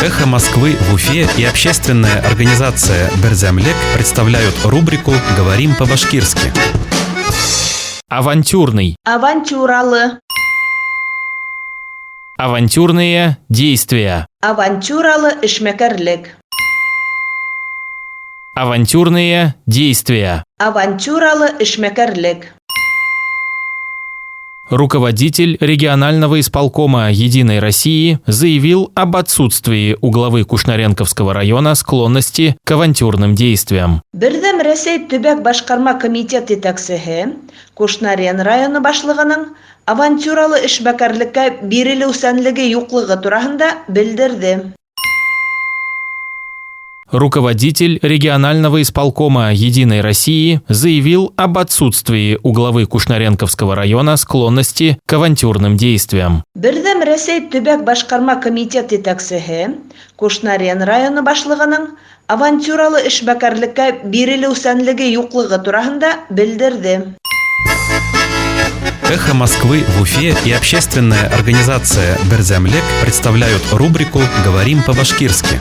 «Эхо Москвы» в Уфе и общественная организация «Берзямлек» представляют рубрику «Говорим по-башкирски». Авантюрный. Авантюралы. Авантюрные действия. Авантюралы эшмәкәрлек. Авантюрные действия. Авантюралы эшмәкәрлек. Руководитель регионального исполкома «Единой России» заявил об отсутствии у главы Кушнаренковского района склонности к авантюрным действиям. Бердәм Рәсәй төбәк башкарма комитет етәкчеһе Кушнарен районы башлыгының авантюралы эшмәкәрлеккә бирелүсәнлеге юклыгы турында белдерде. Руководитель регионального исполкома «Единой России» заявил об отсутствии у главы Кушнаренковского района склонности к авантюрным действиям. Бердәм Рәсәй төбәк башкарма комитет етәкчеһе Кушнарен районы башлыгының авантюралы эшмәкәрлеккә бирелүсәнлеге юклыгы турында белдерде. «Эхо Москвы» в Уфе и общественная организация «Берзямлек» представляют рубрику «Говорим по-башкирски».